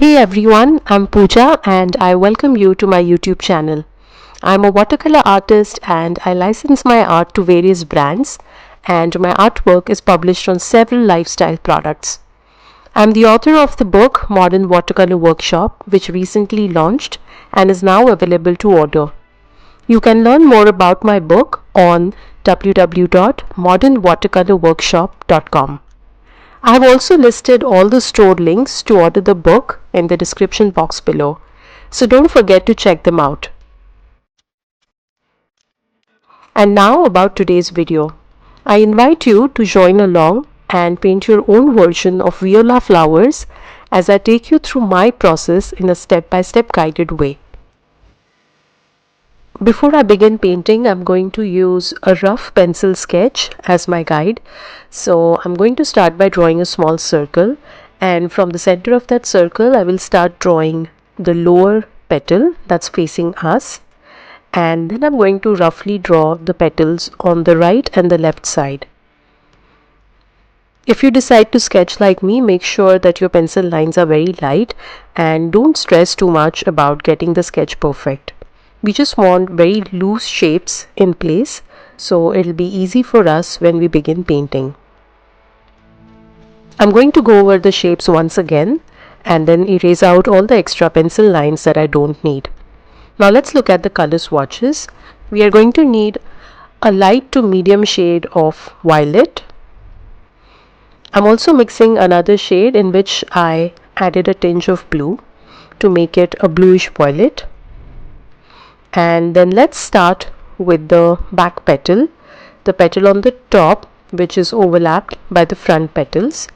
Hey everyone, I'm Pooja and I welcome you to my YouTube channel. I'm a watercolor artist and I license my art to various brands, and my artwork is published on several lifestyle products. I'm the author of the book Modern Watercolor Workshop, which recently launched and is now available to order. You can learn more about my book on www.modernwatercolorworkshop.com. I have also listed all the store links to order the book in the description box below, so don't forget to check them out. And now about today's video. I invite you to join along and paint your own version of Viola flowers as I take you through my process in a step-by-step guided way. Before I begin painting, I'm going to use a rough pencil sketch as my guide. So I'm going to start by drawing a small circle, and from the center of that circle I will start drawing the lower petal that's facing us, and then I'm going to roughly draw the petals on the right and the left side. If you decide to sketch like me, make sure that your pencil lines are very light and don't stress too much about getting the sketch perfect. We just want very loose shapes in place, so it'll be easy for us when we begin painting. I'm going to go over the shapes once again and then erase out all the extra pencil lines that I don't need. Now let's look at the color swatches. We are going to need a light to medium shade of violet. I'm also mixing another shade in which I added a tinge of blue to make it a bluish violet. And then let's start with the back petal, the petal on the top which is overlapped by the front petals.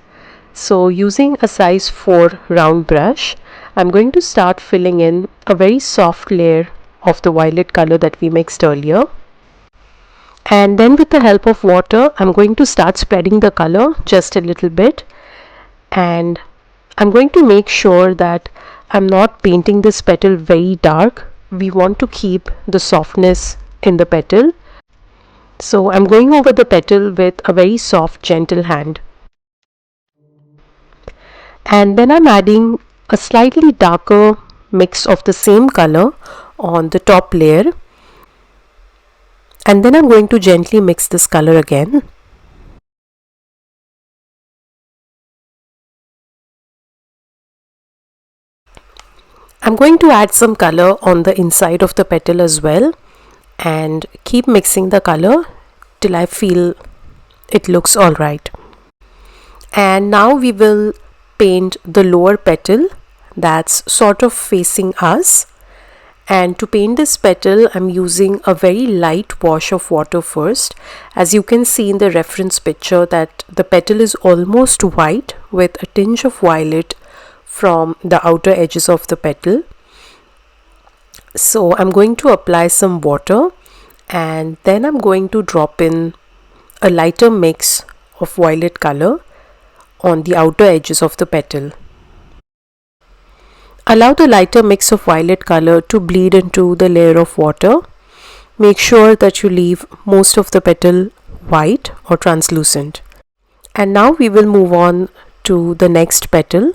So using a size 4 round brush, I'm going to start filling in a very soft layer of the violet color that we mixed earlier. And then with the help of water, I'm going to start spreading the color just a little bit, and I'm going to make sure that I'm not painting this petal very dark. We want to keep the softness in the petal, so I'm going over the petal with a very soft, gentle hand. And then I'm adding a slightly darker mix of the same color on the top layer, and then I'm going to gently mix this color again. I'm going to add some color on the inside of the petal as well, and keep mixing the color till I feel it looks alright. And now we will paint the lower petal that's sort of facing us. And to paint this petal, I'm using a very light wash of water first. As you can see in the reference picture, that the petal is almost white with a tinge of violet from the outer edges of the petal. So I'm going to apply some water, and then I'm going to drop in a lighter mix of violet color on the outer edges of the petal. Allow the lighter mix of violet color to bleed into the layer of water. Make sure that you leave most of the petal white or translucent. And now we will move on to the next petal.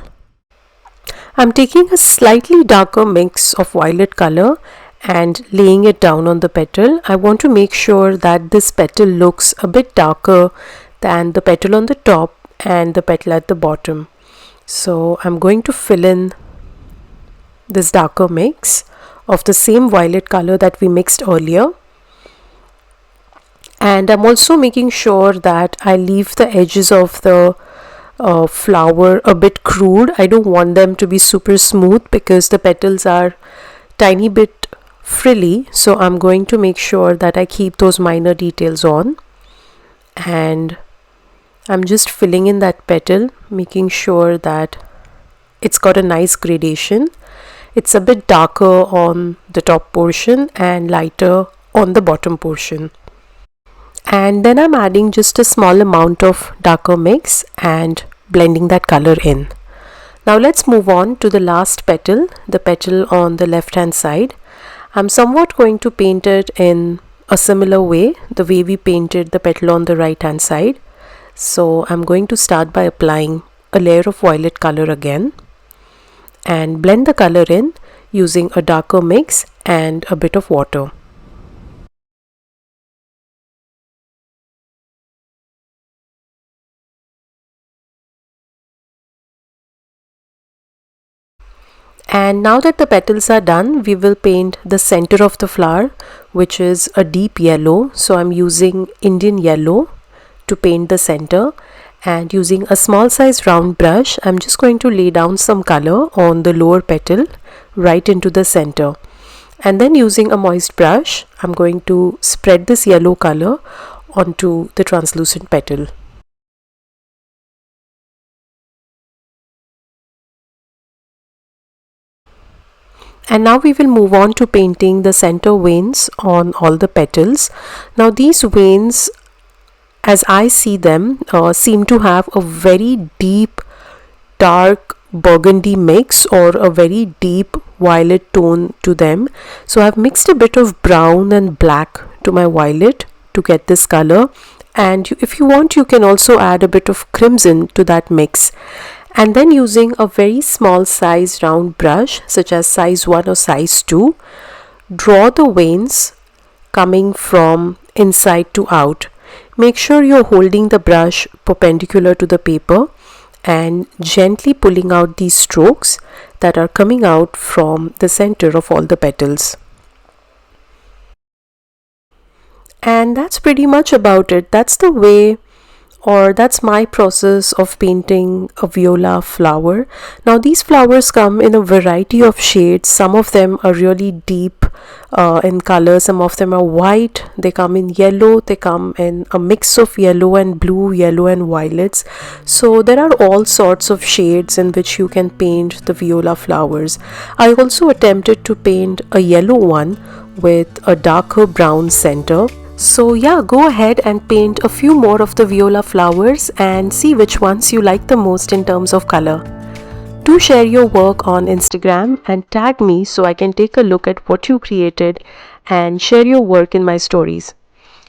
I'm taking a slightly darker mix of violet color and laying it down on the petal. I want to make sure that this petal looks a bit darker than the petal on the top and the petal at the bottom. So I'm going to fill in this darker mix of the same violet color that we mixed earlier. And I'm also making sure that I leave the edges of the flower a bit crude. I don't want them to be super smooth because the petals are tiny bit frilly, so I'm going to make sure that I keep those minor details on. And I'm just filling in that petal, making sure that it's got a nice gradation. It's a bit darker on the top portion and lighter on the bottom portion. And then I'm adding just a small amount of darker mix and blending that color in. Now let's move on to the last petal, the petal on the left hand side. I'm somewhat going to paint it in a similar way, the way we painted the petal on the right hand side. So I'm going to start by applying a layer of violet color again. and blend the color in using a darker mix and a bit of water. And now that the petals are done, we will paint the center of the flower, which is a deep yellow. So I'm using Indian yellow to paint the center, and using a small size round brush, I'm just going to lay down some color on the lower petal right into the center. And then using a moist brush, I'm going to spread this yellow color onto the translucent petal. And now we will move on to painting the center veins on all the petals. Now these veins, as I see them, seem to have a very deep dark burgundy mix or a very deep violet tone to them. So I've mixed a bit of brown and black to my violet to get this color, and if you want, you can also add a bit of crimson to that mix. And then using a very small size round brush such as size 1 or size 2, draw the veins coming from inside to out. Make sure you're holding the brush perpendicular to the paper and gently pulling out these strokes that are coming out from the center of all the petals. And that's pretty much about it. That's the way, or that's my process of painting a viola flower. Now these flowers come in a variety of shades. Some of them are really deep in color, some of them are white, they come in yellow, they come in a mix of yellow and blue, yellow and violets. So there are all sorts of shades in which you can paint the viola flowers. I also attempted to paint a yellow one with a darker brown center. So yeah, go ahead and paint a few more of the viola flowers and see which ones you like the most in terms of color. Do share your work on Instagram and tag me so I can take a look at what you created and share your work in my stories.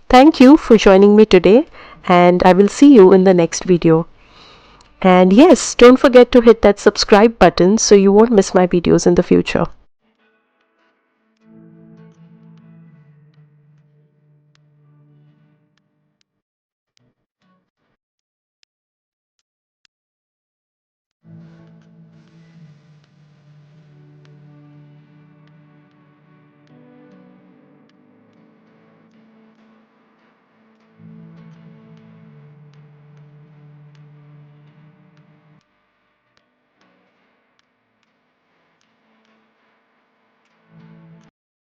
Thank you for joining me today, and I will see you in the next video. And yes, don't forget to hit that subscribe button so you won't miss my videos in the future.